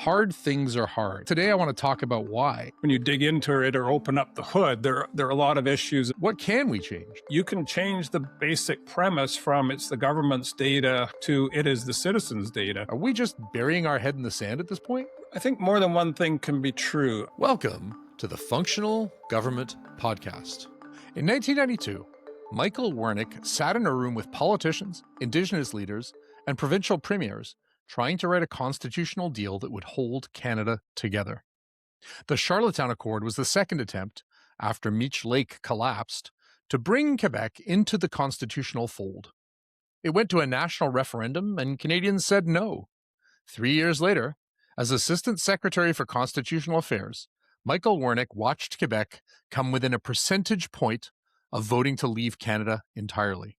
Hard things are hard. Today, I want to talk about why. When you dig into it or open up the hood, there are a lot of issues. What can we change? You can change the basic premise from it's the government's data to it is the citizens' data. Are we just burying our head in the sand at this point? I think more than one thing can be true. Welcome to the Functional Government Podcast. In 1992, Michael Wernick sat in a room with politicians, Indigenous leaders, and provincial premiers trying to write a constitutional deal that would hold Canada together. The Charlottetown Accord was the second attempt, after Meech Lake collapsed, to bring Quebec into the constitutional fold. It went to a national referendum, and Canadians said no. 3 years later, as Assistant Secretary for Constitutional Affairs, Michael Wernick watched Quebec come within a percentage point of voting to leave Canada entirely.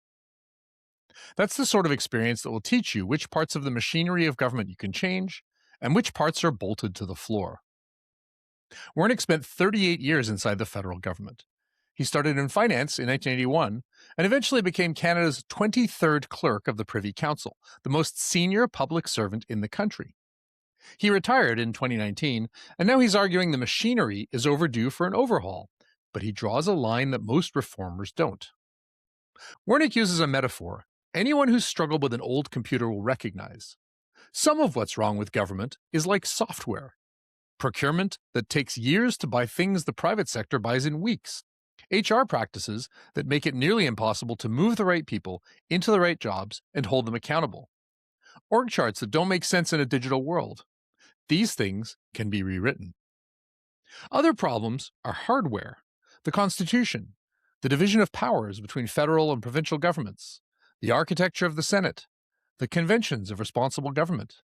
That's the sort of experience that will teach you which parts of the machinery of government you can change and which parts are bolted to the floor. Wernick spent 38 years inside the federal government. He started in finance in 1981 and eventually became Canada's 23rd clerk of the Privy Council, the most senior public servant in the country. He retired in 2019, and now he's arguing the machinery is overdue for an overhaul, but he draws a line that most reformers don't. Wernick uses a metaphor anyone who's struggled with an old computer will recognize. Some of what's wrong with government is like software. Procurement that takes years to buy things the private sector buys in weeks. HR practices that make it nearly impossible to move the right people into the right jobs and hold them accountable. Org charts that don't make sense in a digital world. These things can be rewritten. Other problems are hardware, the Constitution, the division of powers between federal and provincial governments, the architecture of the Senate, the conventions of responsible government.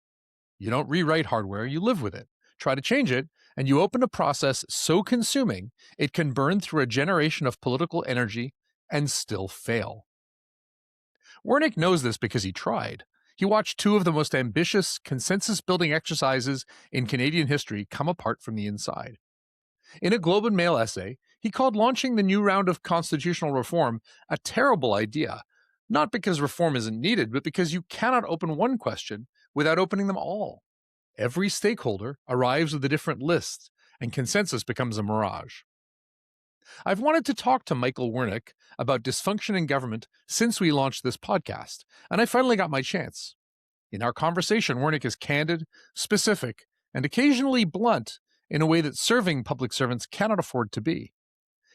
You don't rewrite hardware, you live with it. Try to change it, and you open a process so consuming it can burn through a generation of political energy and still fail. Wernick knows this because he tried. He watched two of the most ambitious consensus-building exercises in Canadian history come apart from the inside. In a Globe and Mail essay, he called launching the new round of constitutional reform a terrible idea, not because reform isn't needed, but because you cannot open one question without opening them all. Every stakeholder arrives with a different list, and consensus becomes a mirage. I've wanted to talk to Michael Wernick about dysfunction in government since we launched this podcast, and I finally got my chance. In our conversation, Wernick is candid, specific, and occasionally blunt in a way that serving public servants cannot afford to be.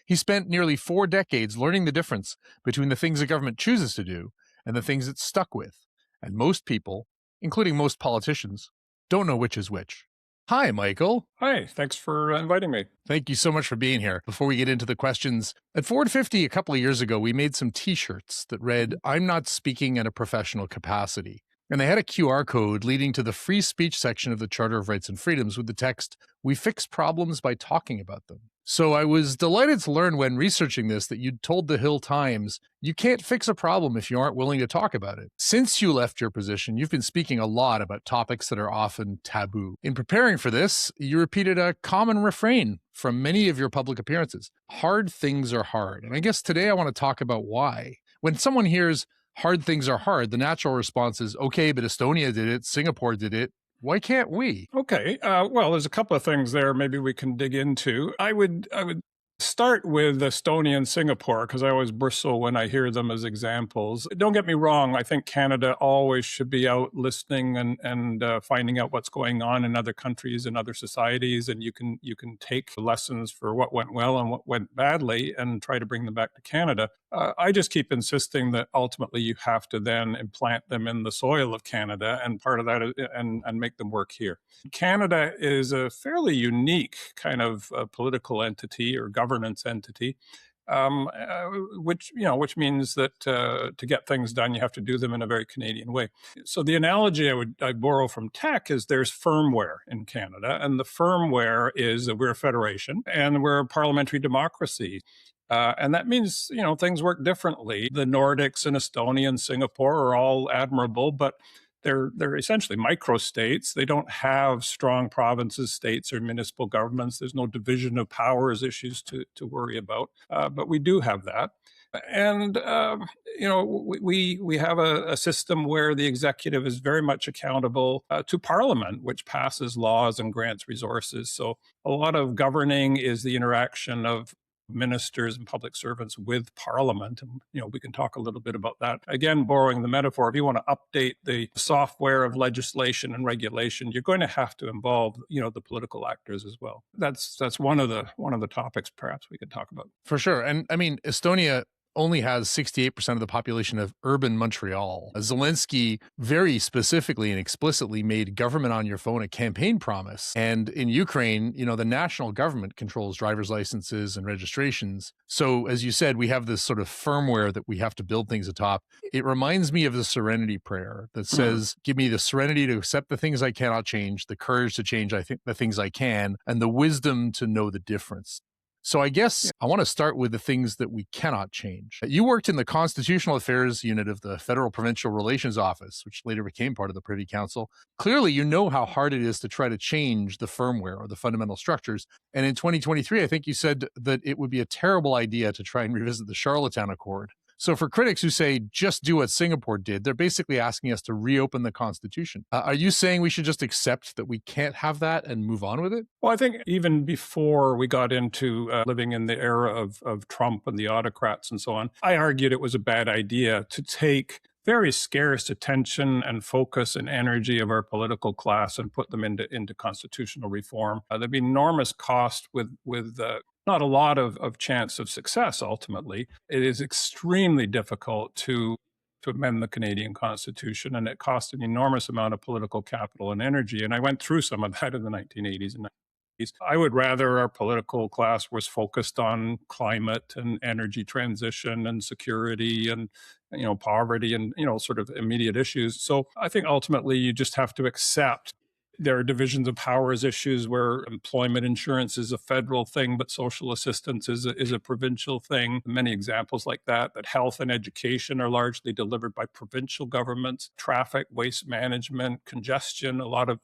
He spent nearly 4 decades learning the difference between the things a government chooses to do and the things it's stuck with, and most people, including most politicians, don't know which is which. Hi, Michael. Hi, thanks for inviting me. Thank you so much for being here. Before we get into the questions, at Forward 50 a couple of years ago, we made some t-shirts that read, "I'm not speaking in a professional capacity." And they had a QR code leading to the free speech section of the Charter of Rights and Freedoms with the text, "We fix problems by talking about them." So I was delighted to learn when researching this that you'd told the Hill Times, you can't fix a problem if you aren't willing to talk about it. Since you left your position, you've been speaking a lot about topics that are often taboo. In preparing for this, you repeated a common refrain from many of your public appearances. Hard things are hard. And I guess today I want to talk about why. When someone hears hard things are hard, the natural response is, okay, but Estonia did it, Singapore did it. Why can't we? Okay, well, there's a couple of things there maybe we can dig into. I would start with Estonia and Singapore because I always bristle when I hear them as examples. Don't get me wrong, I think Canada always should be out listening and finding out what's going on in other countries and other societies, and you can take lessons for what went well and what went badly and try to bring them back to Canada. I just keep insisting that ultimately you have to then implant them in the soil of Canada, and part of that is, and make them work here. Canada is a fairly unique kind of political entity or governance entity, which means that to get things done, you have to do them in a very Canadian way. So the analogy I'd borrow from tech is there's firmware in Canada, and the firmware is that we're a federation and we're a parliamentary democracy. And that means, things work differently. The Nordics and Estonia and Singapore are all admirable, but they're essentially microstates. They don't have strong provinces, states, or municipal governments. There's no division of powers issues to worry about. But we do have that. And we have a system where the executive is very much accountable to Parliament, which passes laws and grants resources. So a lot of governing is the interaction of ministers and public servants with Parliament. And, we can talk a little bit about that. Again, borrowing the metaphor, if you want to update the software of legislation and regulation, you're going to have to involve, the political actors as well. That's one of the topics perhaps we could talk about. For sure. And I mean, Estonia only has 68% of the population of urban Montreal. Zelensky very specifically and explicitly made government on your phone a campaign promise. And in Ukraine, the national government controls driver's licenses and registrations. So as you said, we have this sort of firmware that we have to build things atop. It reminds me of the serenity prayer that says, give me the serenity to accept the things I cannot change, the courage to change the things I can, and the wisdom to know the difference. So I guess I want to start with the things that we cannot change. You worked in the Constitutional Affairs Unit of the Federal Provincial Relations Office, which later became part of the Privy Council. Clearly, you know how hard it is to try to change the firmware or the fundamental structures. And in 2023, I think you said that it would be a terrible idea to try and revisit the Charlottetown Accord. So for critics who say, just do what Singapore did, they're basically asking us to reopen the Constitution. Are you saying we should just accept that we can't have that and move on with it? Well, I think even before we got into living in the era of Trump and the autocrats and so on, I argued it was a bad idea to take very scarce attention and focus and energy of our political class and put them into constitutional reform. There'd be enormous cost with not a lot of chance of success ultimately. It is extremely difficult to amend the Canadian Constitution, and it cost an enormous amount of political capital and energy. And I went through some of that in the 1980s and 90s. I would rather our political class was focused on climate and energy transition and security and poverty and sort of immediate issues. So I think ultimately you just have to accept there are divisions of powers issues where employment insurance is a federal thing, but social assistance is a provincial thing. Many examples like that health and education are largely delivered by provincial governments. Traffic, waste management, congestion, a lot of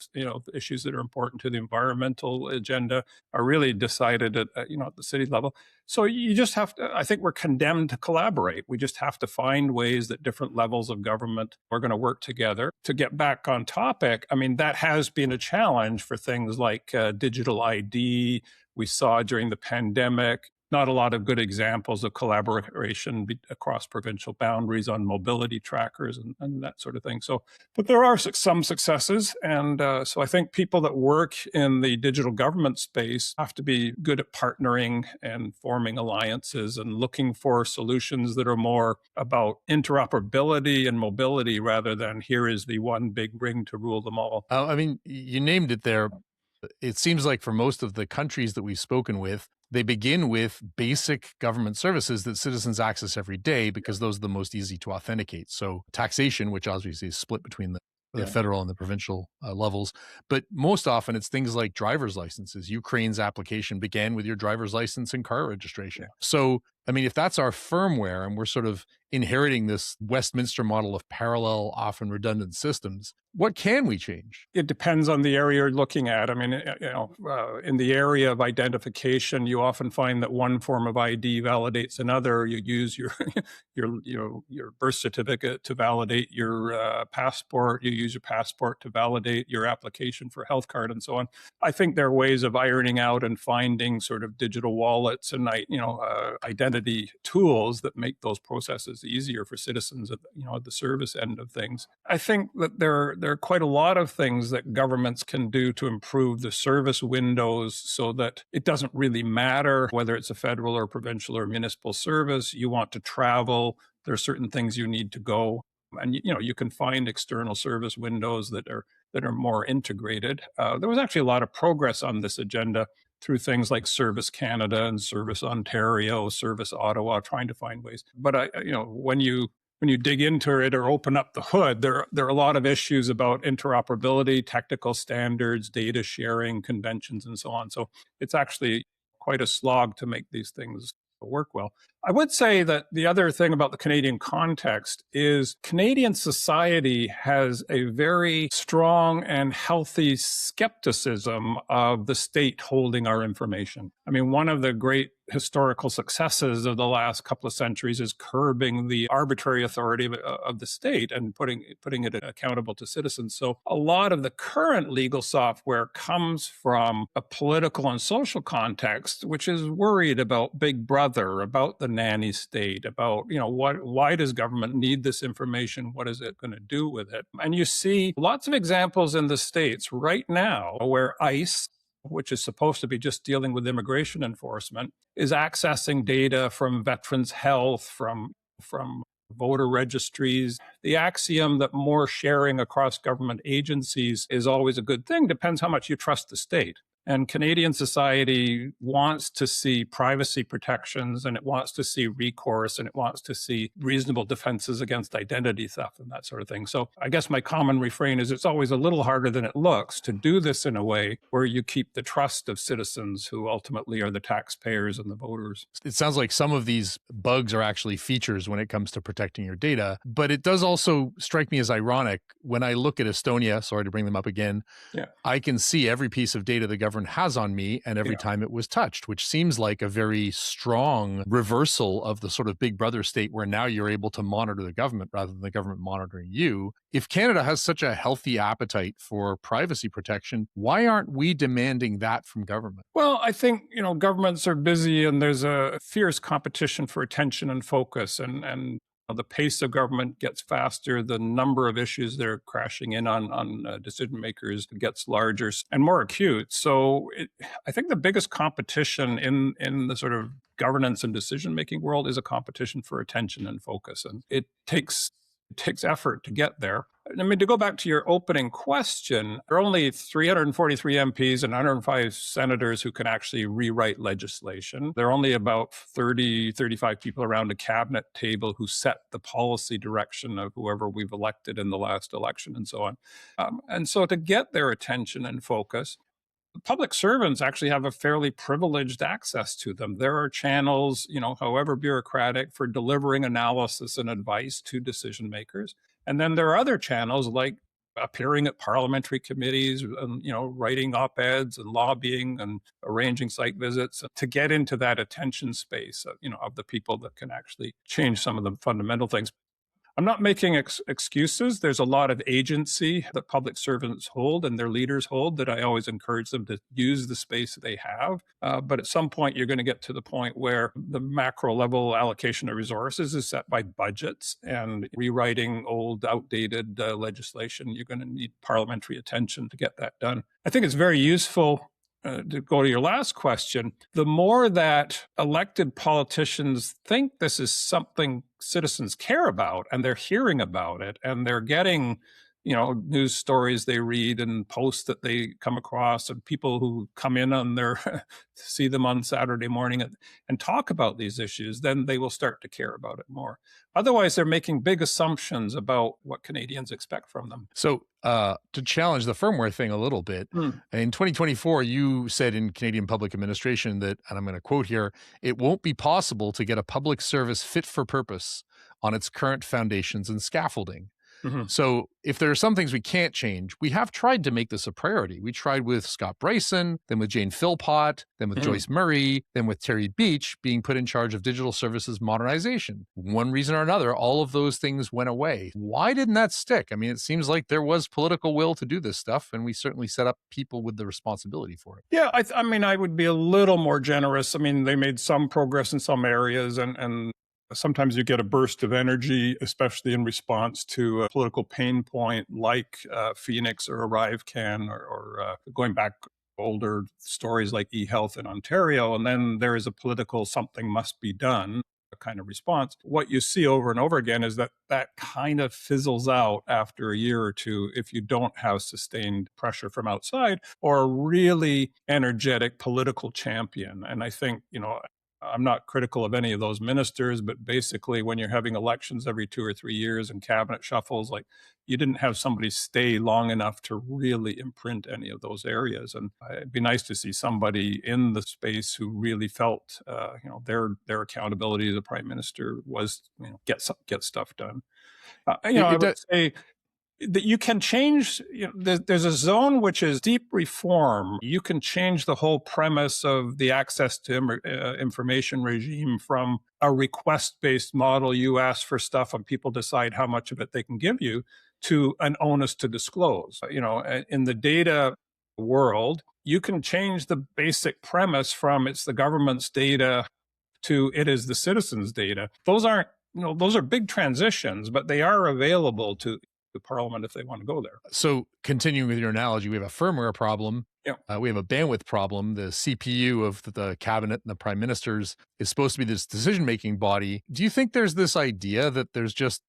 issues that are important to the environmental agenda are really decided at the city level. So you just have to, I think we're condemned to collaborate. We just have to find ways that different levels of government are going to work together. To get back on topic, I mean, that has been a challenge for things like digital ID. We saw during the pandemic, not a lot of good examples of collaboration across provincial boundaries on mobility trackers and that sort of thing. So, but there are some successes. And so I think people that work in the digital government space have to be good at partnering and forming alliances and looking for solutions that are more about interoperability and mobility rather than here is the one big ring to rule them all. I mean, you named it there. It seems like for most of the countries that we've spoken with, they begin with basic government services that citizens access every day because those are the most easy to authenticate. So taxation, which obviously is split between the federal and the provincial levels. But most often it's things like driver's licenses. Ukraine's application began with your driver's license and car registration. So, I mean, if that's our firmware and we're sort of inheriting this Westminster model of parallel, often redundant systems, what can we change? It depends on the area you're looking at. I mean, in the area of identification, you often find that one form of ID validates another. You use your your birth certificate to validate your passport. You use your passport to validate your application for a health card and so on. I think there are ways of ironing out and finding sort of digital wallets and identity tools that make those processes easier for citizens at the service end of things. I think that there are quite a lot of things that governments can do to improve the service windows so that it doesn't really matter whether it's a federal or provincial or municipal service. You want to travel, there are certain things you need to go. And you can find external service windows that are more integrated. There was actually a lot of progress on this agenda through things like Service Canada and Service Ontario, Service Ottawa, trying to find ways. But when you dig into it or open up the hood, there are a lot of issues about interoperability, technical standards, data sharing, conventions, and so on. So it's actually quite a slog to make these things work well. I would say that the other thing about the Canadian context is Canadian society has a very strong and healthy skepticism of the state holding our information. I mean, one of the great historical successes of the last couple of centuries is curbing the arbitrary authority of the state and putting it accountable to citizens. So a lot of the current legal software comes from a political and social context, which is worried about Big Brother, about the nanny state, about, why does government need this information? What is it going to do with it? And you see lots of examples in the States right now where ICE, which is supposed to be just dealing with immigration enforcement, is accessing data from veterans' health, from voter registries. The axiom that more sharing across government agencies is always a good thing depends how much you trust the state. And Canadian society wants to see privacy protections, and it wants to see recourse, and it wants to see reasonable defenses against identity theft and that sort of thing. So I guess my common refrain is it's always a little harder than it looks to do this in a way where you keep the trust of citizens who ultimately are the taxpayers and the voters. It sounds like some of these bugs are actually features when it comes to protecting your data, but it does also strike me as ironic when I look at Estonia, sorry to bring them up again, I can see every piece of data the government has on me and every time it was touched, which seems like a very strong reversal of the sort of Big Brother state where now you're able to monitor the government rather than the government monitoring you. If Canada has such a healthy appetite for privacy protection, why aren't we demanding that from government? Well, I think, governments are busy and there's a fierce competition for attention and focus, and the pace of government gets faster. The number of issues that are crashing in on decision makers gets larger and more acute. So I think the biggest competition in the sort of governance and decision making world is a competition for attention and focus. And it takes effort to get there. I mean, to go back to your opening question, there are only 343 MPs and 105 senators who can actually rewrite legislation. There are only about 35 people around a cabinet table who set the policy direction of whoever we've elected in the last election and so on. And so to get their attention and focus, public servants actually have a fairly privileged access to them. There are channels, however bureaucratic, for delivering analysis and advice to decision makers. And then there are other channels like appearing at parliamentary committees and, writing op-eds and lobbying and arranging site visits to get into that attention space, of the people that can actually change some of the fundamental things. I'm not making excuses. There's a lot of agency that public servants hold and their leaders hold that I always encourage them to use the space that they have. But at some point, you're going to get to the point where the macro level allocation of resources is set by budgets, and rewriting old, outdated legislation, you're going to need parliamentary attention to get that done. I think it's very useful. To go to your last question, the more that elected politicians think this is something citizens care about and they're hearing about it and they're getting, news stories they read and posts that they come across and people who come in on their, see them on Saturday morning and talk about these issues, then they will start to care about it more. Otherwise, they're making big assumptions about what Canadians expect from them. So to challenge the firmware thing a little bit, in 2024, you said in Canadian public administration that, and I'm going to quote here, it won't be possible to get a public service fit for purpose on its current foundations and scaffolding. Mm-hmm. So if there are some things we can't change, we have tried to make this a priority. We tried with Scott Bryson, then with Jane Philpott, then with Joyce Murray, then with Terry Beach being put in charge of digital services modernization. One reason or another, all of those things went away. Why didn't that stick? I mean, it seems like there was political will to do this stuff, and we certainly set up people with the responsibility for it. Yeah, I mean, I would be a little more generous. I mean, they made some progress in some areas, and sometimes you get a burst of energy, especially in response to a political pain point like Phoenix or ArriveCan or going back older stories like eHealth in Ontario. And then there is a political something must be done kind of response. What you see over and over again is that kind of fizzles out after a year or two if you don't have sustained pressure from outside or a really energetic political champion. And I think, I'm not critical of any of those ministers, but basically, when you're having elections every 2 or 3 years and cabinet shuffles, like you didn't have somebody stay long enough to really imprint any of those areas. And it'd be nice to see somebody in the space who really felt, their accountability to the prime minister was, get stuff done. I would say that you can change, there's a zone which is deep reform. You can change the whole premise of the access to information regime from a request-based model. You ask for stuff and people decide how much of it they can give you, to an onus to disclose. In the data world, you can change the basic premise from it's the government's data to it is the citizens' data. Those are big transitions, but they are available to the Parliament if they want to go there. So continuing with your analogy, we have a firmware problem. Yeah. We have a bandwidth problem. The CPU of the cabinet and the prime ministers is supposed to be this decision-making body. Do you think there's this idea that there's just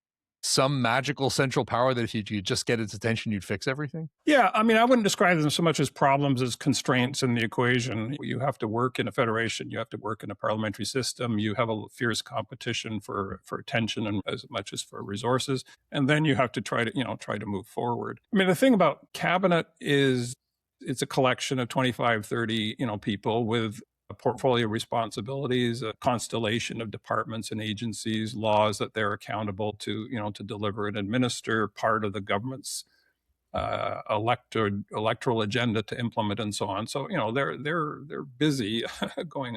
some magical central power that if you just get its attention, you'd fix everything? Yeah, I wouldn't describe them so much as problems as constraints in the equation. You have to work in a federation. You have to work in a parliamentary system. You have a fierce competition for attention and as much as for resources. And then you have to try to move forward. The thing about cabinet is it's a collection of 25, 30, people with a portfolio of responsibilities, a constellation of departments and agencies, laws that they're accountable to, to deliver and administer, part of the government's electoral agenda to implement, and so on. So they're busy going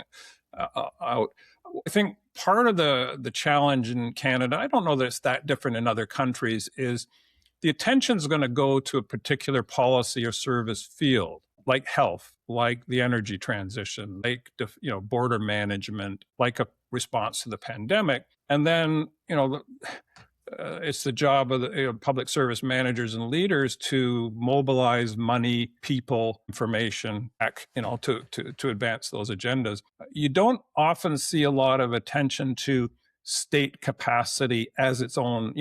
out. I think part of the challenge in Canada, I don't know that it's that different in other countries, is the attention is going to go to a particular policy or service field, like health, like the energy transition, like border management, like a response to the pandemic. And then it's the job of the public service managers and leaders to mobilize money, people, information back, to advance those agendas. You don't often see a lot of attention to state capacity as its own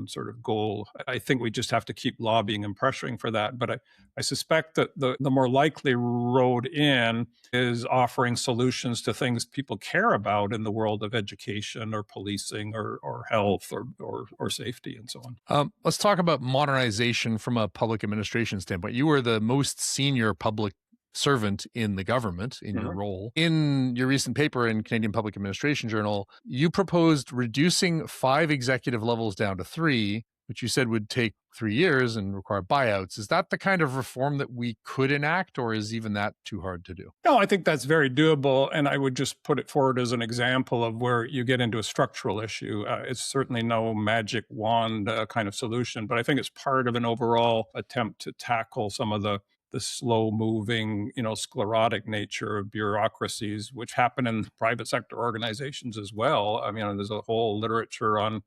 sort of goal. I think we just have to keep lobbying and pressuring for that. But I suspect that the more likely road in is offering solutions to things people care about in the world of education or policing or health or safety and so on. Let's talk about modernization from a public administration standpoint. You were the most senior public servant in the government in your role. In your recent paper in Canadian Public Administration Journal, you proposed reducing 5 executive levels down to 3, which you said would take 3 years and require buyouts. Is that the kind of reform that we could enact, or is even that too hard to do? No, I think that's very doable. And I would just put it forward as an example of where you get into a structural issue. It's certainly no magic wand kind of solution, but I think it's part of an overall attempt to tackle some of the slow-moving, sclerotic nature of bureaucracies, which happen in private sector organizations as well. There's a whole literature on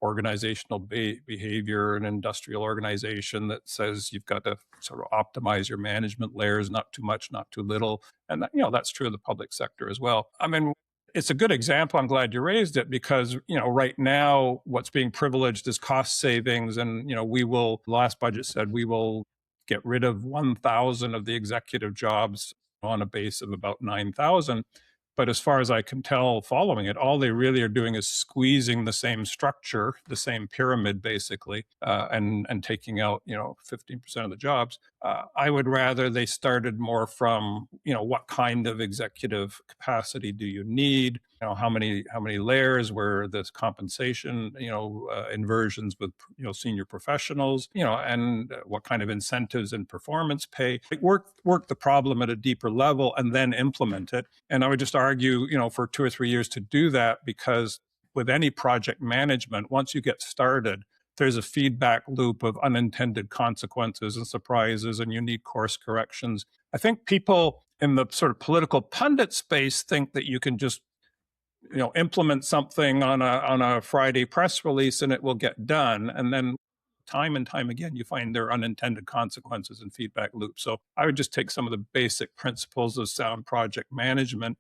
organizational behavior and industrial organization that says you've got to sort of optimize your management layers, not too much, not too little. And that's true of the public sector as well. It's a good example. I'm glad you raised it because, right now, what's being privileged is cost savings. And, last budget said we will get rid of 1,000 of the executive jobs on a base of about 9,000. But as far as I can tell, following it, all they really are doing is squeezing the same structure, the same pyramid, basically, and taking out, 15% of the jobs. I would rather they started more from, what kind of executive capacity do you need? How many layers, where there's compensation, inversions with, senior professionals, and what kind of incentives and performance pay. Work the problem at a deeper level and then implement it. And I would just argue, for 2 or 3 years to do that, because with any project management, once you get started, there's a feedback loop of unintended consequences and surprises, and you need course corrections. I think people in the sort of political pundit space think that you can just implement something on a Friday press release and it will get done. And then time and time again, you find there are unintended consequences and feedback loops. So I would just take some of the basic principles of sound project management.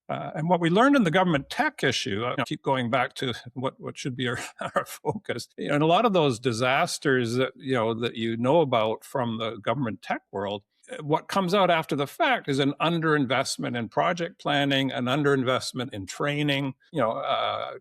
And what we learned in the government tech issue, I keep going back to what should be our focus. And a lot of those disasters that, that you know about from the government tech world, what comes out after the fact is an underinvestment in project planning, an underinvestment in training,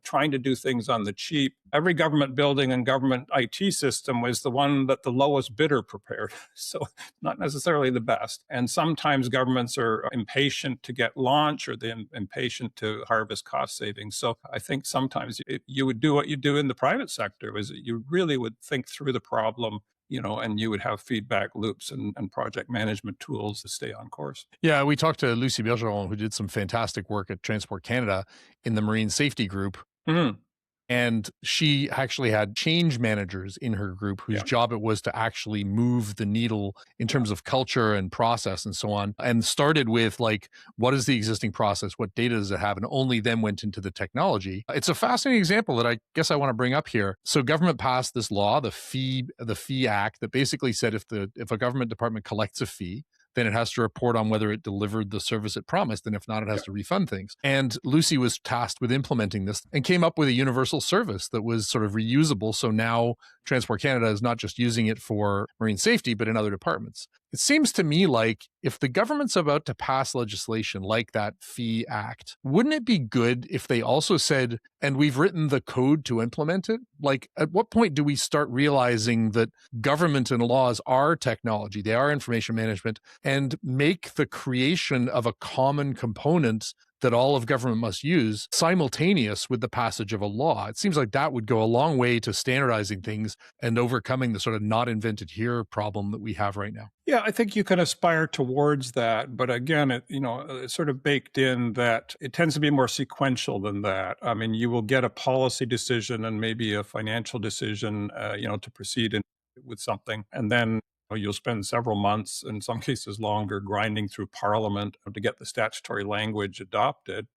trying to do things on the cheap. Every government building and government IT system was the one that the lowest bidder prepared. So not necessarily the best. And sometimes governments are impatient to get launch, or they're impatient to harvest cost savings. So I think sometimes you would do what you do in the private sector, is that you really would think through the problem, and you would have feedback loops and project management tools to stay on course. Yeah, we talked to Lucy Bergeron, who did some fantastic work at Transport Canada in the Marine Safety Group. Mm-hmm. And she actually had change managers in her group whose job it was to actually move the needle in terms of culture and process and so on. And started with like, what is the existing process? What data does it have? And only then went into the technology. It's a fascinating example that I guess I want to bring up here. So government passed this law, the Fee Act, that basically said if a government department collects a fee, then it has to report on whether it delivered the service it promised. And if not, it has to refund things. And Lucy was tasked with implementing this and came up with a universal service that was sort of reusable. So now Transport Canada is not just using it for marine safety, but in other departments. It seems to me like if the government's about to pass legislation like that Fee Act, wouldn't it be good if they also said, and we've written the code to implement it? Like, at what point do we start realizing that government and laws are technology, they are information management, and make the creation of a common component that all of government must use simultaneous with the passage of a law? It seems like that would go a long way to standardizing things and overcoming the sort of not invented here problem that we have right now. Yeah, I think you can aspire towards that. But again, it's sort of baked in that it tends to be more sequential than that. I mean, you will get a policy decision and maybe a financial decision, to proceed with something. And then you'll spend several months, in some cases longer, grinding through Parliament to get the statutory language adopted.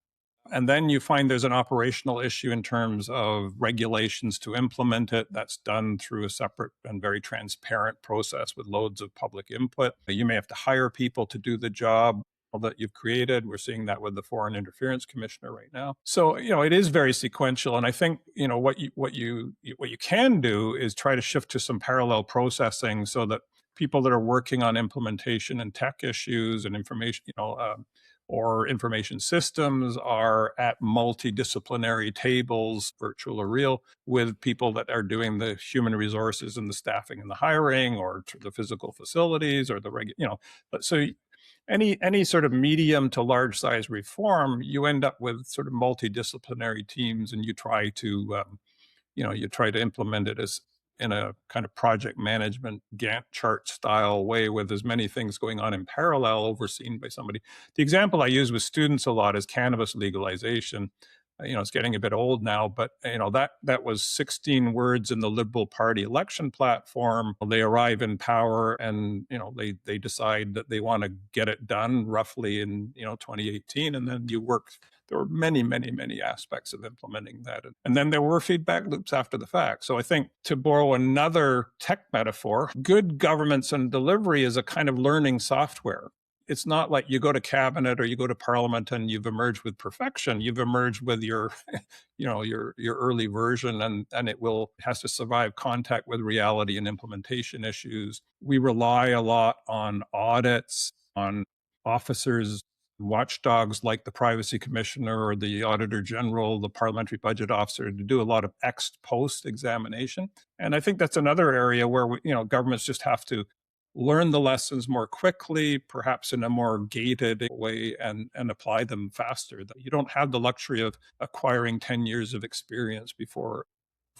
And then you find there's an operational issue in terms of regulations to implement it. That's done through a separate and very transparent process with loads of public input. You may have to hire people to do the job that you've created. We're seeing that with the Foreign Interference Commissioner right now. So, it is very sequential. And I think, what you can do is try to shift to some parallel processing so that people that are working on implementation and tech issues and information, or information systems are at multidisciplinary tables, virtual or real, with people that are doing the human resources and the staffing and the hiring, or the physical facilities, or But so any sort of medium to large size reform, you end up with sort of multidisciplinary teams, and you try to implement it as in a kind of project management Gantt chart style way, with as many things going on in parallel, overseen by somebody. The example I use with students a lot is cannabis legalization. It's getting a bit old now, but that was 16 words in the Liberal Party election platform. They arrive in power, and they decide that they want to get it done roughly in 2018, and then you work. There were many, many, many aspects of implementing that. And then there were feedback loops after the fact. So I think, to borrow another tech metaphor, good governance and delivery is a kind of learning software. It's not like you go to cabinet or you go to parliament and you've emerged with perfection. You've emerged with your, your early version, and it has to survive contact with reality and implementation issues. We rely a lot on audits, on officers, watchdogs like the Privacy Commissioner or the Auditor General, the Parliamentary Budget Officer, to do a lot of ex post examination. And I think that's another area where governments just have to learn the lessons more quickly, perhaps in a more gated way, and apply them faster. You don't have the luxury of acquiring 10 years of experience before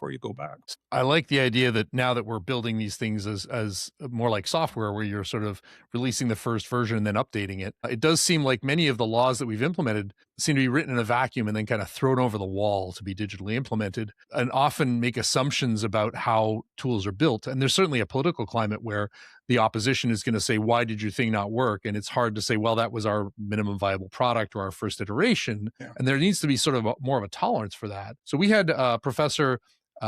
you go back. I like the idea that now that we're building these things as more like software, where you're sort of releasing the first version and then updating it. It does seem like many of the laws that we've implemented seem to be written in a vacuum and then kind of thrown over the wall to be digitally implemented, and often make assumptions about how tools are built. And there's certainly a political climate where the opposition is going to say, why did your thing not work? And it's hard to say, well, that was our minimum viable product or our first iteration. Yeah. And there needs to be sort of more of a tolerance for that. So we had Professor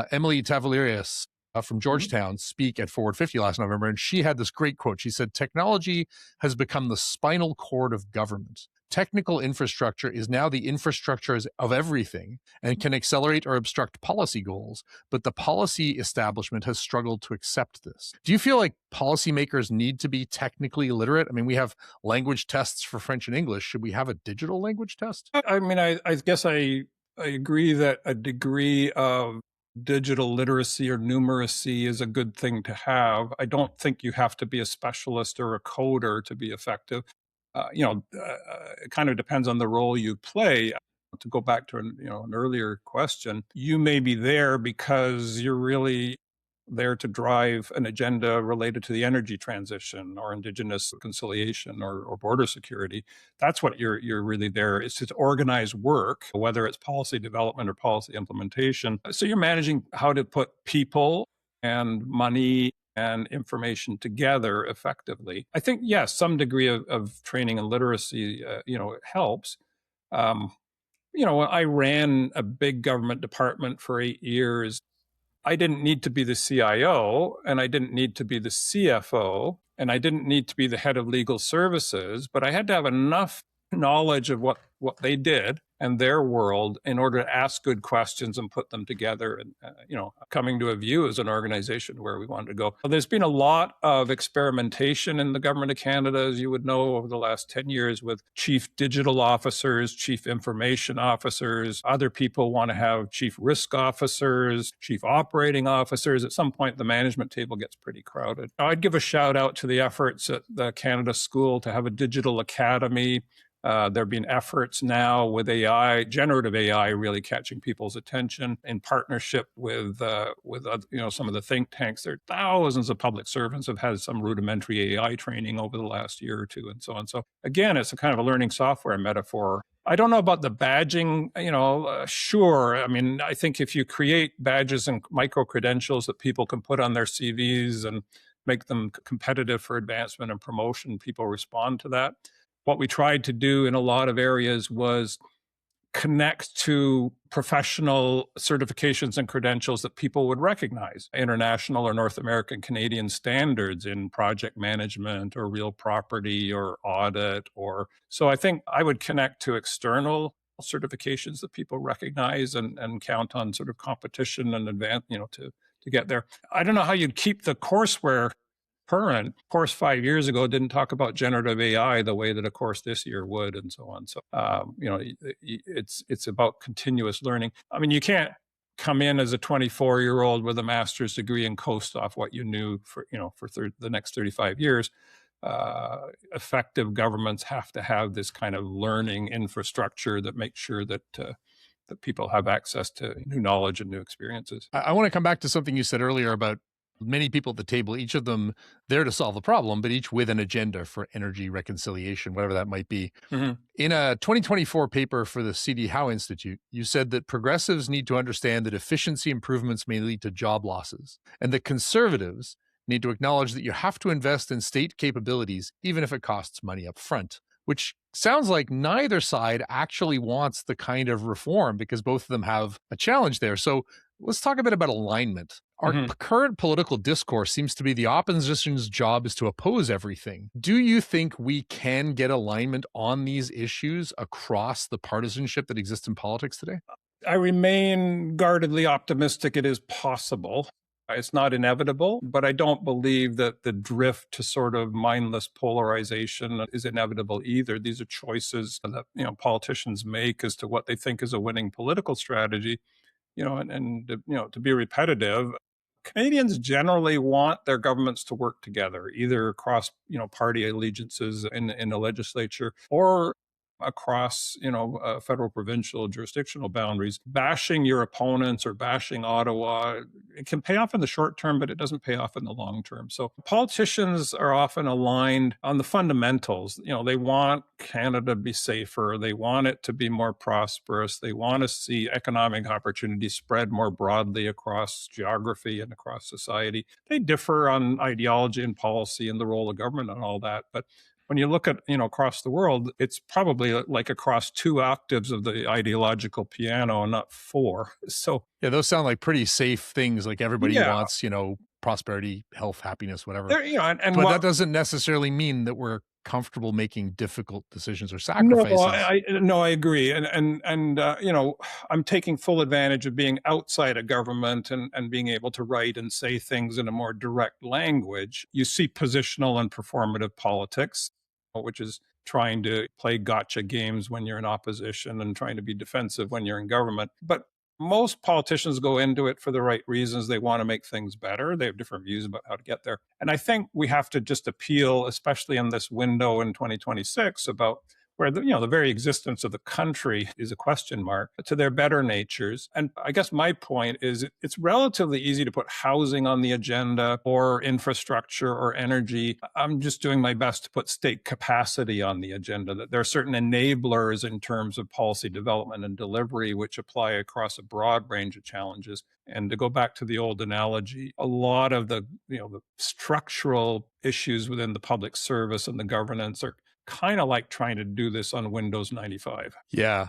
Emily Tavalerius from Mhm. Georgetown speak at Forward 50 last November, and she had this great quote. She said, "Technology has become the spinal cord of government. Technical infrastructure is now the infrastructure of everything and can accelerate or obstruct policy goals, but the policy establishment has struggled to accept this." Do you feel like policymakers need to be technically literate? I mean, we have language tests for French and English. Should we have a digital language test? I mean, I guess I agree that a degree of digital literacy or numeracy is a good thing to have. I don't think you have to be a specialist or a coder to be effective. It kind of depends on the role you play. To go back to an earlier question, you may be there because you're really there to drive an agenda related to the energy transition or indigenous reconciliation or border security. That's what you're really there is to organize work, whether it's policy development or policy implementation. So you're managing how to put people and money and information together effectively. I think yes, some degree of training and literacy, it helps. Um, I ran a big government department for 8 years. I didn't need to be the CIO and I didn't need to be the CFO and I didn't need to be the head of legal services, but I had to have enough knowledge of what they did and their world in order to ask good questions and put them together and coming to a view as an organization where we wanted to go. There's been a lot of experimentation in the government of Canada, as you would know, over the last 10 years with chief digital officers, chief information officers. Other people want to have chief risk officers, chief operating officers. At some point, the management table gets pretty crowded. I'd give a shout out to the efforts at the Canada School to have a digital academy. There have been efforts now with AI, generative AI, really catching people's attention in partnership with some of the think tanks. There are thousands of public servants have had some rudimentary AI training over the last year or two, and so on. So again, it's a kind of a learning software metaphor. I don't know about the badging. Sure. I mean, I think if you create badges and micro credentials that people can put on their CVs and make them competitive for advancement and promotion, people respond to that. What we tried to do in a lot of areas was connect to professional certifications and credentials that people would recognize, international or North American Canadian standards in project management or real property or audit. Or so I think I would connect to external certifications that people recognize and count on sort of competition and advance, to get there. I don't know how you'd keep the courseware current. Course 5 years ago didn't talk about generative AI the way that a course this year would, and so on. So, it's about continuous learning. I mean, you can't come in as a 24-year-old with a master's degree and coast off what you knew for the next 35 years. Effective governments have to have this kind of learning infrastructure that makes sure that people have access to new knowledge and new experiences. I want to come back to something you said earlier about many people at the table, each of them there to solve the problem, but each with an agenda for energy reconciliation, whatever that might be. Mm-hmm. In a 2024 paper for the C.D. Howe Institute, you said that progressives need to understand that efficiency improvements may lead to job losses, and that conservatives need to acknowledge that you have to invest in state capabilities, even if it costs money up front, which sounds like neither side actually wants the kind of reform because both of them have a challenge there. So let's talk a bit about alignment. Our current political discourse seems to be the opposition's job is to oppose everything. Do you think we can get alignment on these issues across the partisanship that exists in politics today? I remain guardedly optimistic it is possible. It's not inevitable, but I don't believe that the drift to sort of mindless polarization is inevitable either. These are choices that politicians make as to what they think is a winning political strategy. To be repetitive, Canadians generally want their governments to work together, either across party allegiances in the legislature or across federal, provincial, jurisdictional boundaries. Bashing your opponents or bashing Ottawa, it can pay off in the short term, but it doesn't pay off in the long term. So politicians are often aligned on the fundamentals. They want Canada to be safer. They want it to be more prosperous. They want to see economic opportunities spread more broadly across geography and across society. They differ on ideology and policy and the role of government and all that, but when you look at, across the world, it's probably like across 2 octaves of the ideological piano and not 4. So, Yeah, those sound like pretty safe things. Like everybody yeah, wants, prosperity, health, happiness, whatever. there, and But what that doesn't necessarily mean that we're comfortable making difficult decisions or No, sacrifices. I agree, and I'm taking full advantage of being outside of government and being able to write and say things in a more direct language. You see positional and performative politics, which is trying to play gotcha games when you're in opposition and trying to be defensive when you're in government. But most politicians go into it for the right reasons. They want to make things better. They have different views about how to get there. And I think we have to just appeal, especially in this window in 2026, about where the very existence of the country is a question mark, to their better natures. And I guess my point is it's relatively easy to put housing on the agenda or infrastructure or energy. I'm just doing my best to put state capacity on the agenda, that there are certain enablers in terms of policy development and delivery which apply across a broad range of challenges. And to go back to the old analogy, a lot of the structural issues within the public service and the governance are kind of like trying to do this on Windows 95. Yeah.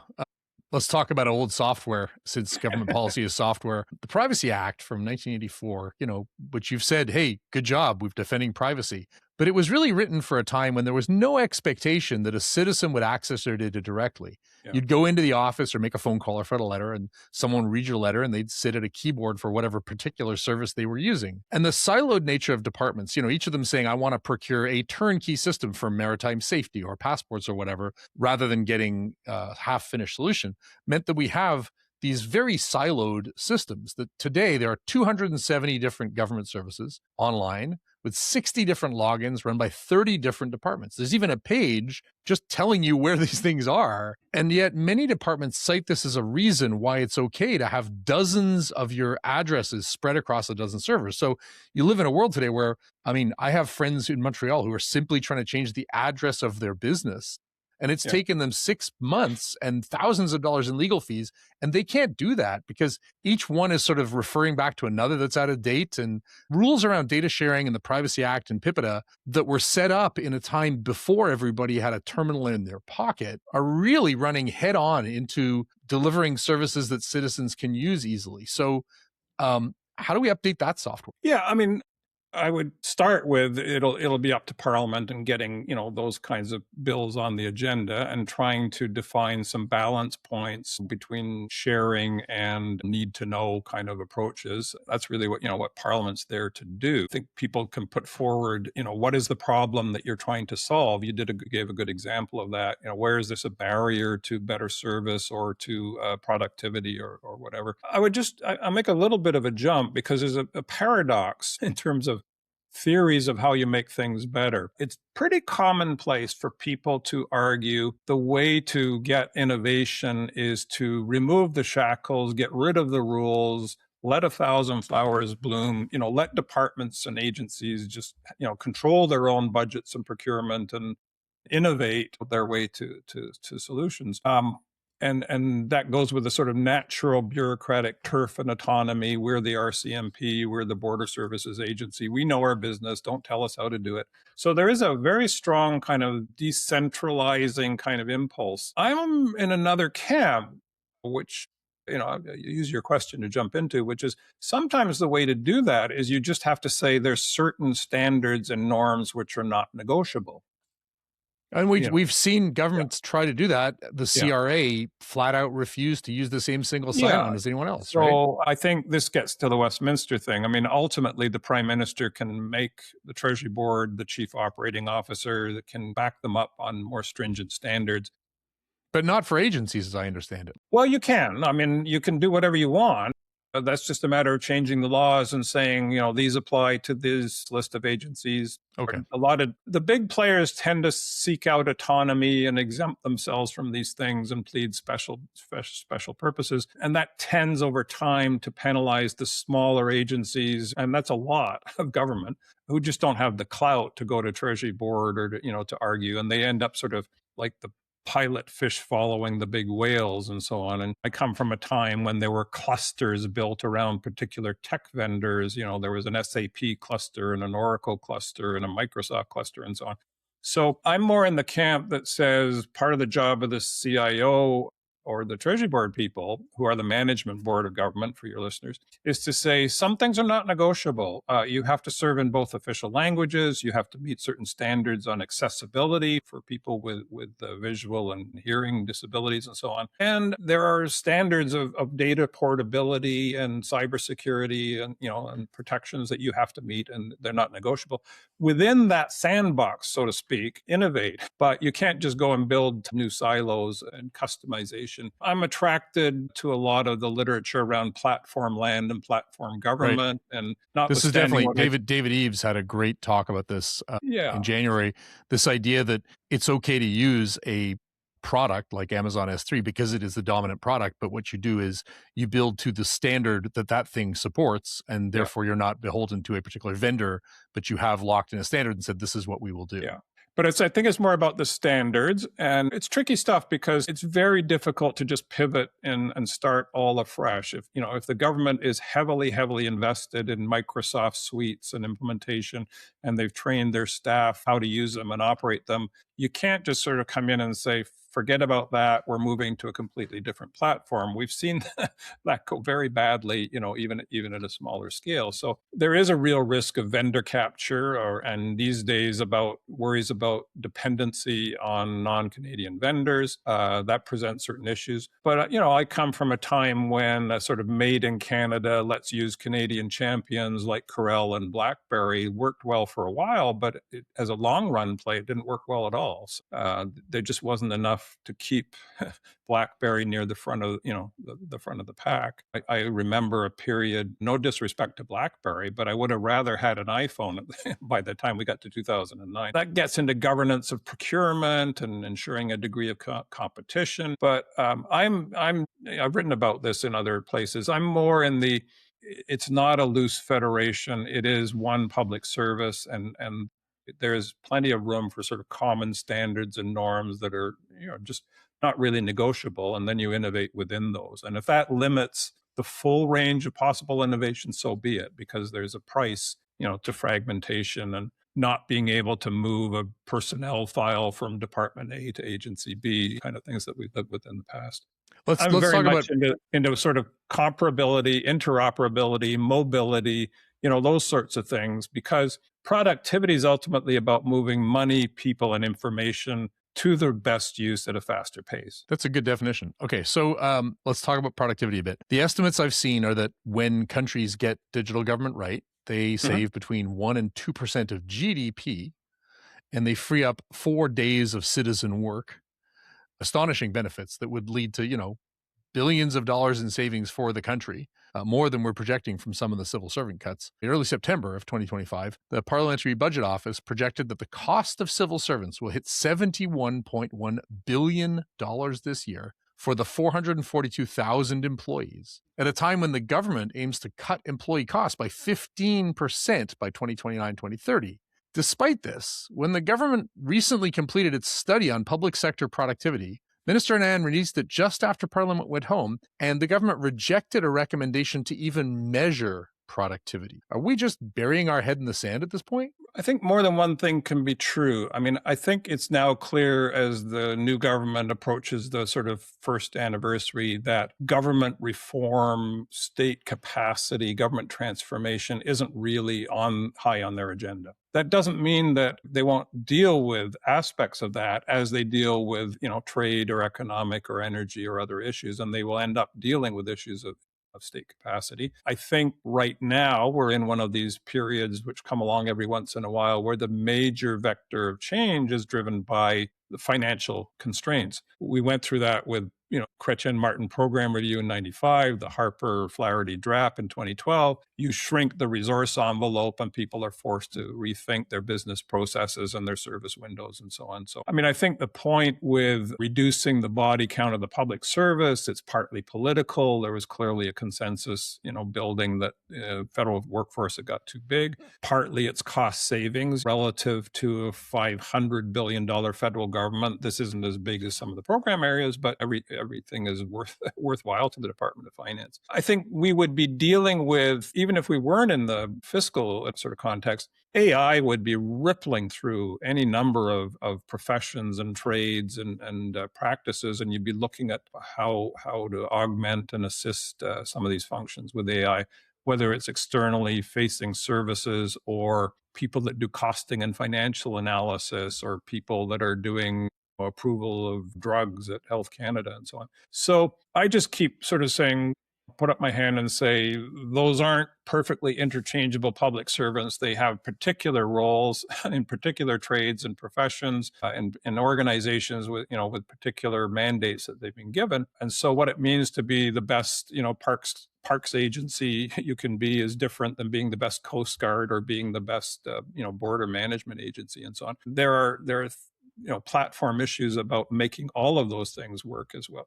Let's talk about old software since government policy is software. The Privacy Act from 1984, which you've said, hey, good job, we're defending privacy. But it was really written for a time when there was no expectation that a citizen would access their data directly. Yeah. You'd go into the office or make a phone call or write a letter, and someone would read your letter and they'd sit at a keyboard for whatever particular service they were using. And the siloed nature of departments, each of them saying, I want to procure a turnkey system for maritime safety or passports or whatever, rather than getting a half-finished solution, meant that we have these very siloed systems that today there are 270 different government services online with 60 different logins run by 30 different departments. There's even a page just telling you where these things are. And yet many departments cite this as a reason why it's okay to have dozens of your addresses spread across a dozen servers. So you live in a world today where, I have friends in Montreal who are simply trying to change the address of their business. And it's taken them 6 months and thousands of dollars in legal fees. And they can't do that because each one is sort of referring back to another that's out of date. And rules around data sharing and the Privacy Act and PIPEDA that were set up in a time before everybody had a terminal in their pocket are really running head on into delivering services that citizens can use easily. So how do we update that software? Yeah, I would start with it'll be up to Parliament and getting, those kinds of bills on the agenda and trying to define some balance points between sharing and need to know kind of approaches. That's really what Parliament's there to do. I think people can put forward, what is the problem that you're trying to solve? You gave a good example of that. Where is this a barrier to better service or to productivity or whatever? I'll make a little bit of a jump because there's a paradox in terms of theories of how you make things better. It's pretty commonplace for people to argue the way to get innovation is to remove the shackles, get rid of the rules, let 1,000 flowers bloom, let departments and agencies just, control their own budgets and procurement and innovate their way to solutions. And that goes with the sort of natural bureaucratic turf and autonomy. We're the RCMP, we're the Border Services Agency. We know our business. Don't tell us how to do it. So there is a very strong kind of decentralizing kind of impulse. I'm in another camp, which, I use your question to jump into, which is sometimes the way to do that is you just have to say there's certain standards and norms which are not negotiable. And we've seen governments try to do that. The Yeah. CRA flat out refused to use the same single sign-on as anyone else, right? So I think this gets to the Westminster thing. Ultimately, the Prime Minister can make the Treasury Board the chief operating officer that can back them up on more stringent standards. But not for agencies, as I understand it. Well, you can. You can do whatever you want. That's just a matter of changing the laws and saying, these apply to this list of agencies. Okay. A lot of the big players tend to seek out autonomy and exempt themselves from these things and plead special purposes. And that tends over time to penalize the smaller agencies. And that's a lot of government who just don't have the clout to go to Treasury Board or to argue. And they end up sort of like the pilot fish following the big whales and so on. And I come from a time when there were clusters built around particular tech vendors. There was an SAP cluster and an Oracle cluster and a Microsoft cluster and so on. So I'm more in the camp that says part of the job of the CIO or the Treasury Board people, who are the management board of government for your listeners, is to say some things are not negotiable. You have to serve in both official languages. You have to meet certain standards on accessibility for people with visual and hearing disabilities and so on. And there are standards of data portability and cybersecurity and, and protections that you have to meet, and they're not negotiable. Within that sandbox, so to speak, innovate, but you can't just go and build new silos and customization. I'm attracted to a lot of the literature around platform land and platform Right. government, and This is notwithstanding definitely David Eves had a great talk about this in January. This idea that it's okay to use a product like Amazon S3 because it is the dominant product, but what you do is you build to the standard that thing supports, and therefore you're not beholden to a particular vendor, but you have locked in a standard and said, this is what we will do. Yeah. But I think it's more about the standards, and it's tricky stuff because it's very difficult to just pivot and start all afresh. If the government is heavily invested in Microsoft suites and implementation, and they've trained their staff how to use them and operate them, you can't just sort of come in and say, forget about that. We're moving to a completely different platform. We've seen that go very badly, even at a smaller scale. So there is a real risk of vendor capture, and these days about worries about dependency on non-Canadian vendors. That presents certain issues. But I come from a time when a sort of made in Canada, let's use Canadian champions like Corel and BlackBerry worked well for a while, but as a long run play, it didn't work well at all. So, there just wasn't enough to keep BlackBerry near the front of the front of the pack. I remember a period, no disrespect to BlackBerry, but I would have rather had an iPhone by the time we got to 2009. That gets into governance of procurement and ensuring a degree of competition. But I've written about this in other places. I'm more in the it's not a loose federation. It is one public service, and there's plenty of room for sort of common standards and norms that are just not really negotiable, and then you innovate within those. And if that limits the full range of possible innovation, so be it, because there's a price to fragmentation and not being able to move a personnel file from department A to agency B, kind of things that we've lived with in the past. I'm let's very talk much about into sort of comparability, interoperability, mobility, those sorts of things, because productivity is ultimately about moving money, people, and information to their best use at a faster pace. That's a good definition. Okay, so let's talk about productivity a bit. The estimates I've seen are that when countries get digital government right, they save between 1% and 2% of GDP, and they free up 4 days of citizen work. Astonishing benefits that would lead to, billions of dollars in savings for the country, more than we're projecting from some of the civil servant cuts. In early September of 2025, the Parliamentary Budget Office projected that the cost of civil servants will hit $71.1 billion this year for the 442,000 employees, at a time when the government aims to cut employee costs by 15% by 2029-2030. Despite this, when the government recently completed its study on public sector productivity, Minister Anand released it just after Parliament went home, and the government rejected a recommendation to even measure productivity. Are we just burying our head in the sand at this point? I think more than one thing can be true. I mean, I think it's now clear as the new government approaches the sort of first anniversary that government reform, state capacity, government transformation isn't really high on their agenda. That doesn't mean that they won't deal with aspects of that as they deal with, trade or economic or energy or other issues, and they will end up dealing with issues of state capacity. I think right now we're in one of these periods which come along every once in a while where the major vector of change is driven by the financial constraints. We went through that with Chrétien Martin program review in 95, the Harper Flaherty DRAP in 2012. You shrink the resource envelope and people are forced to rethink their business processes and their service windows and so on. So, I think the point with reducing the body count of the public service, it's partly political. There was clearly a consensus, building that federal workforce had got too big. Partly it's cost savings relative to a $500 billion federal government. This isn't as big as some of the program areas, but everything is worthwhile to the Department of Finance. I think we would be dealing with, even if we weren't in the fiscal sort of context, AI would be rippling through any number of professions and trades and practices, and you'd be looking at how to augment and assist some of these functions with AI, whether it's externally facing services or people that do costing and financial analysis, or people that are doing approval of drugs at Health Canada and so on. So I just keep sort of saying, put up my hand and say, those aren't perfectly interchangeable public servants. They have particular roles in particular trades and professions and organizations with particular mandates that they've been given. And so what it means to be the best, parks agency you can be is different than being the best Coast Guard or being the best, border management agency and so on. There are platform issues about making all of those things work as well,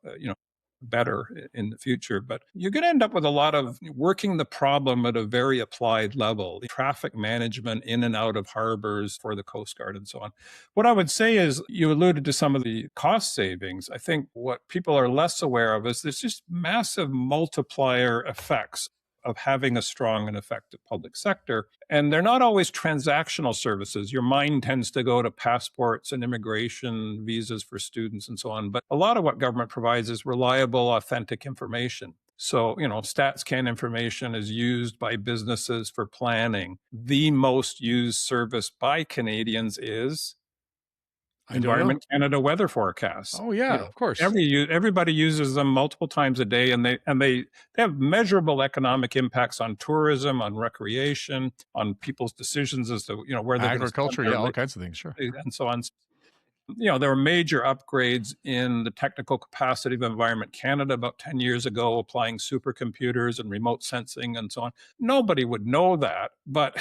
better in the future. But you're going to end up with a lot of working the problem at a very applied level, traffic management in and out of harbors for the Coast Guard and so on. What I would say is, you alluded to some of the cost savings. I think what people are less aware of is there's just massive multiplier effects of having a strong and effective public sector. And they're not always transactional services. Your mind tends to go to passports and immigration, visas for students and so on. But a lot of what government provides is reliable, authentic information. So, StatsCan information is used by businesses for planning. The most used service by Canadians is Environment Canada weather forecasts. Oh yeah, of course. Everybody uses them multiple times a day, and they have measurable economic impacts on tourism, on recreation, on people's decisions as to where they're agriculture, all kinds of things, sure, and so on. There were major upgrades in the technical capacity of Environment Canada about 10 years ago, applying supercomputers and remote sensing and so on. Nobody would know that, but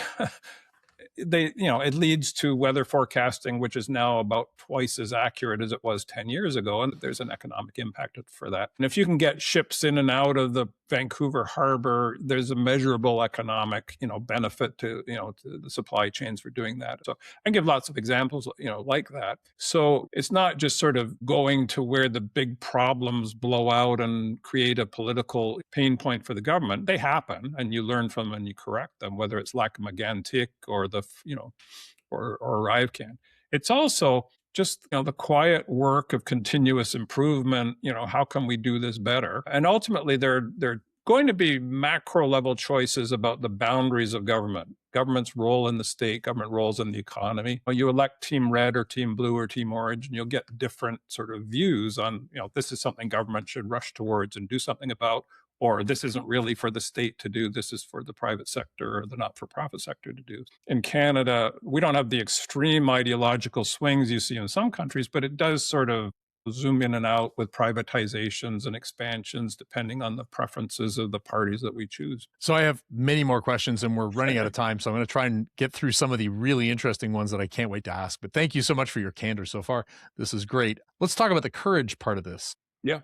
it leads to weather forecasting, which is now about twice as accurate as it was 10 years ago. And there's an economic impact for that. And if you can get ships in and out of the Vancouver harbor, there's a measurable economic, benefit to the supply chains for doing that. So I can give lots of examples, like that. So it's not just sort of going to where the big problems blow out and create a political pain point for the government. They happen, and you learn from them and you correct them, whether it's lac mégantic or or ArriveCan. It's also just the quiet work of continuous improvement. How can we do this better? And ultimately, they're going to be macro level choices about the boundaries of government's role in the state, government roles in the economy. You elect Team Red or Team Blue or Team Orange, and you'll get different sort of views on, this is something government should rush towards and do something about, or this isn't really for the state to do, this is for the private sector or the not-for-profit sector to do. In Canada, we don't have the extreme ideological swings you see in some countries, but it does sort of zoom in and out with privatizations and expansions depending on the preferences of the parties that we choose. So I have many more questions and we're running out of time. So I'm going to try and get through some of the really interesting ones that I can't wait to ask. But thank you so much for your candor so far. This is great. Let's talk about the courage part of this. Yeah.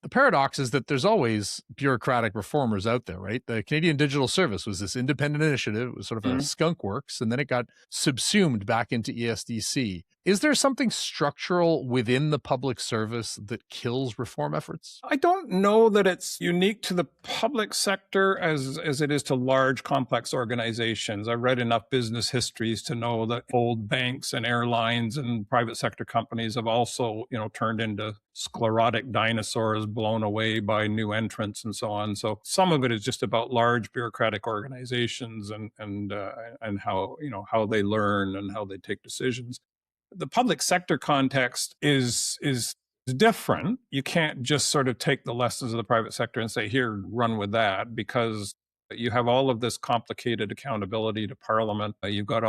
The paradox is that there's always bureaucratic reformers out there, right? The Canadian Digital Service was this independent initiative. It was sort of a skunk works, and then it got subsumed back into ESDC. Is there something structural within the public service that kills reform efforts? I don't know that it's unique to the public sector as it is to large, complex organizations. I've read enough business histories to know that old banks and airlines and private sector companies have also, turned into sclerotic dinosaurs blown away by new entrants and so on. So some of it is just about large bureaucratic organizations and how they learn and how they take decisions. The public sector context is different. You can't just sort of take the lessons of the private sector and say, here, run with that, because you have all of this complicated accountability to Parliament. You've got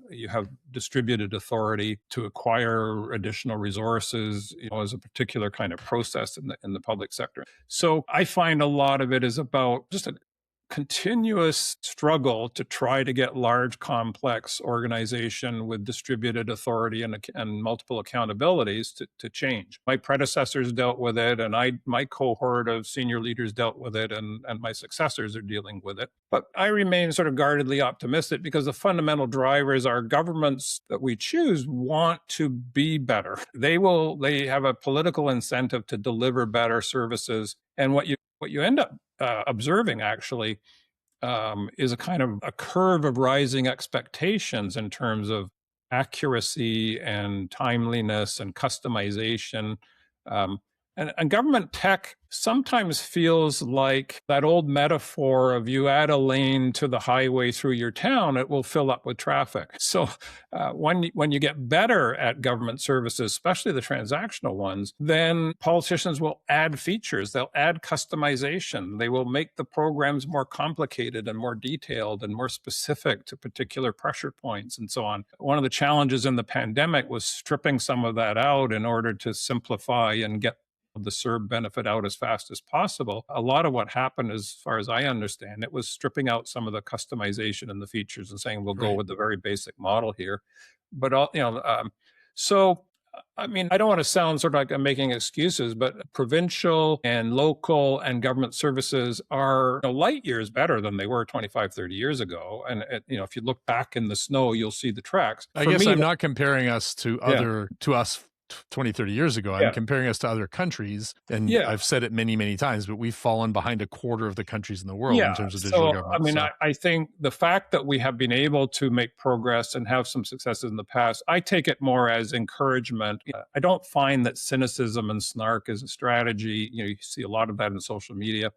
you have distributed authority to acquire additional resources, as a particular kind of process in the public sector. So I find a lot of it is about just a continuous struggle to try to get large, complex organization with distributed authority and multiple accountabilities to change. My predecessors dealt with it, and my cohort of senior leaders dealt with it, and my successors are dealing with it. But I remain sort of guardedly optimistic because the fundamental drivers are governments that we choose want to be better. They have a political incentive to deliver better services. And what you end up observing actually is a kind of a curve of rising expectations in terms of accuracy and timeliness and customization. Um, and government tech sometimes feels like that old metaphor of you add a lane to the highway through your town, it will fill up with traffic. So when you get better at government services, especially the transactional ones, then politicians will add features, they'll add customization, they will make the programs more complicated and more detailed and more specific to particular pressure points and so on. One of the challenges in the pandemic was stripping some of that out in order to simplify and get the CERB benefit out as fast as possible. A lot of what happened, as far as I understand it, was stripping out some of the customization and the features and saying, we'll go with the very basic model here. But, so, I mean, I don't want to sound sort of like I'm making excuses, but provincial and local and government services are light years better than they were 25, 30 years ago. And, if you look back in the snow, you'll see the tracks. I guess I'm not comparing us to us 20, 30 years ago. I'm comparing us to other countries. And I've said it many, many times, but we've fallen behind a quarter of the countries in the world in terms of digital government. I mean, I think the fact that we have been able to make progress and have some successes in the past, I take it more as encouragement. I don't find that cynicism and snark is a strategy. You see a lot of that in social media.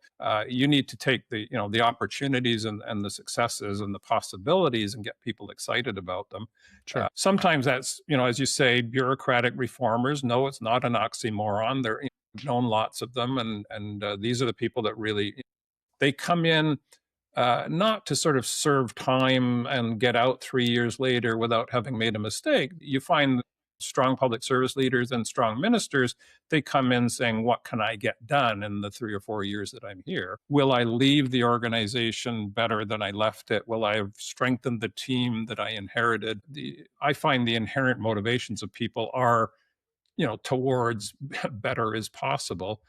You need to take the opportunities and the successes and the possibilities and get people excited about them. Sure. Sometimes that's, as you say, bureaucratic reformers. No, it's not an oxymoron. There are known lots of them. And these are the people that really, they come in not to sort of serve time and get out 3 years later without having made a mistake. You find strong public service leaders and strong ministers, they come in saying, what can I get done in the 3 or 4 years that I'm here? Will I leave the organization better than I left it? Will I have strengthened the team that I inherited? I find the inherent motivations of people are, towards better is possible.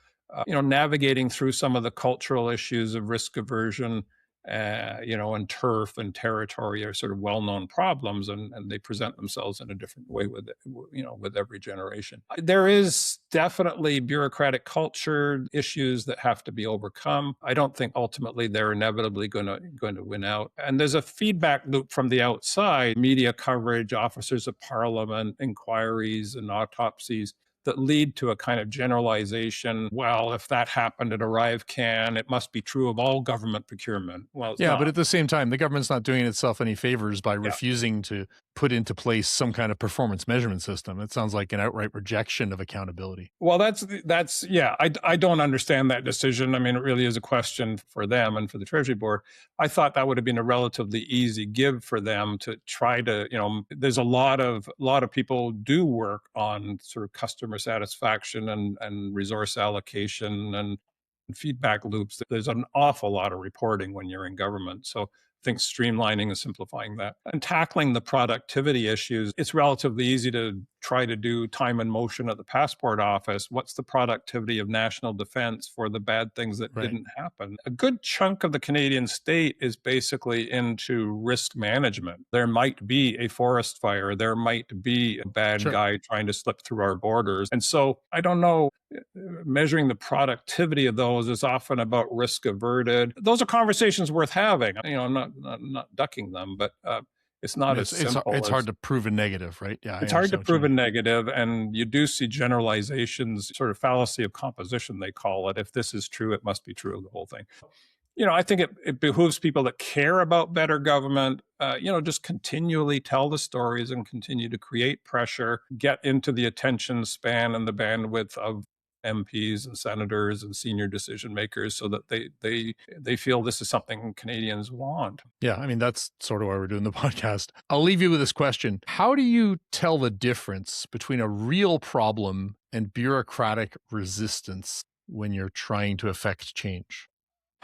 Navigating through some of the cultural issues of risk aversion, and turf and territory are sort of well-known problems, and they present themselves in a different way with every generation. There is definitely bureaucratic culture issues that have to be overcome. I don't think ultimately they're inevitably going to win out. And there's a feedback loop from the outside: media coverage, officers of parliament, inquiries, and autopsies that lead to a kind of generalization. Well, if that happened at ArriveCan, it must be true of all government procurement. Well, it's not. But at the same time, the government's not doing itself any favors by refusing to put into place some kind of performance measurement system. It sounds like an outright rejection of accountability. Well, I don't understand that decision. I mean, it really is a question for them and for the Treasury Board. I thought that would have been a relatively easy give for them to try to, there's a lot of people do work on sort of customer satisfaction and resource allocation and feedback loops. There's an awful lot of reporting when you're in government. So I think streamlining and simplifying that and tackling the productivity issues, it's relatively easy to try to do time and motion at the passport office. What's the productivity of national defense for the bad things that didn't happen? A good chunk of the Canadian state is basically into risk management. There might be a forest fire. There might be a bad guy trying to slip through our borders. And so I don't know, measuring the productivity of those is often about risk averted. Those are conversations worth having. I'm not ducking them, but it's not as simple. It's hard to prove a negative, right? Yeah, it's hard to prove a negative, and you do see generalizations, sort of fallacy of composition, they call it. If this is true, it must be true of the whole thing. I think it behooves people that care about better government, just continually tell the stories and continue to create pressure, get into the attention span and the bandwidth of MPs and senators and senior decision makers so that they feel this is something Canadians want. Yeah, I mean, that's sort of why we're doing the podcast. I'll leave you with this question. How do you tell the difference between a real problem and bureaucratic resistance when you're trying to affect change?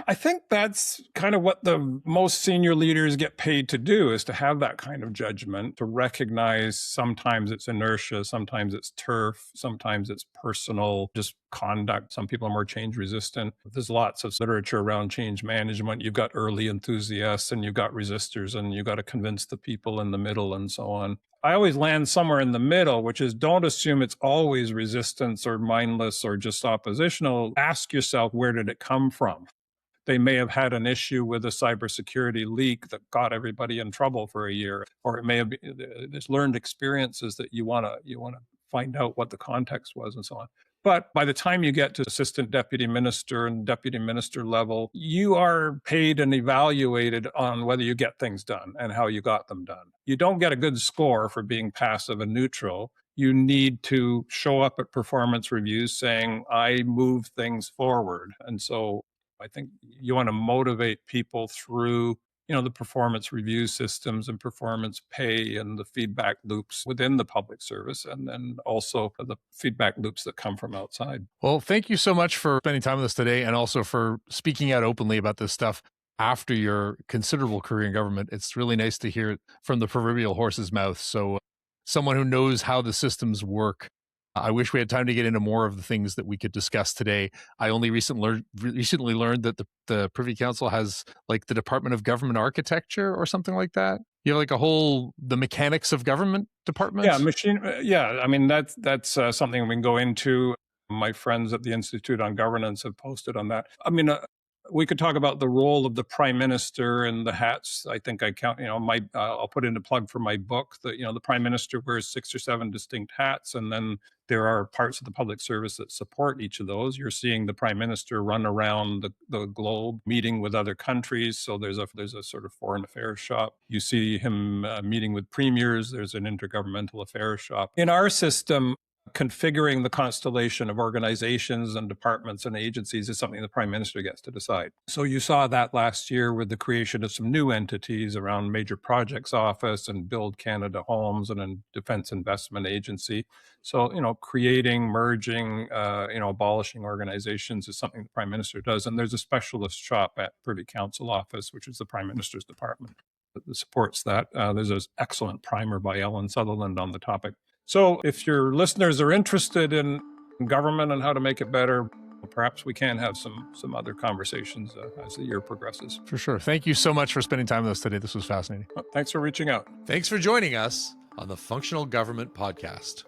I think that's kind of what the most senior leaders get paid to do, is to have that kind of judgment, to recognize sometimes it's inertia, sometimes it's turf, sometimes it's personal, just conduct. Some people are more change resistant. There's lots of literature around change management. You've got early enthusiasts and you've got resistors, and you've got to convince the people in the middle and so on. I always land somewhere in the middle, which is, don't assume it's always resistance or mindless or just oppositional. Ask yourself, where did it come from? They may have had an issue with a cybersecurity leak that got everybody in trouble for a year, or it may have been there's learned experiences that you want to find out what the context was and so on. But by the time you get to assistant deputy minister and deputy minister level, you are paid and evaluated on whether you get things done and how you got them done. You don't get a good score for being passive and neutral. You need to show up at performance reviews saying, I move things forward. And so I think you want to motivate people through, the performance review systems and performance pay and the feedback loops within the public service, and then also the feedback loops that come from outside. Well, thank you so much for spending time with us today, and also for speaking out openly about this stuff after your considerable career in government. It's really nice to hear it from the proverbial horse's mouth. So someone who knows how the systems work. I wish we had time to get into more of the things that we could discuss today. I only recently learned that the Privy Council has like the Department of Government Architecture or something like that. You have like the mechanics of government department. I mean, that's something we can go into. My friends at the Institute on Governance have posted on that. I mean, we could talk about the role of the prime minister and the hats. I think I count, I'll put in a plug for my book that, the prime minister wears 6 or 7 distinct hats. And then there are parts of the public service that support each of those. You're seeing the prime minister run around the globe meeting with other countries. So there's a sort of foreign affairs shop. You see him meeting with premiers. There's an intergovernmental affairs shop. In our system, configuring the constellation of organizations and departments and agencies is something the prime minister gets to decide. So you saw that last year with the creation of some new entities around Major Projects Office and Build Canada Homes and a Defence Investment Agency. So, creating, merging, abolishing organizations is something the prime minister does. And there's a specialist shop at Privy Council Office, which is the prime minister's department, that supports that. There's an excellent primer by Ellen Sutherland on the topic. So if your listeners are interested in government and how to make it better, perhaps we can have some other conversations as the year progresses. For sure. Thank you so much for spending time with us today. This was fascinating. Thanks for reaching out. Thanks for joining us on the Functional Government Podcast.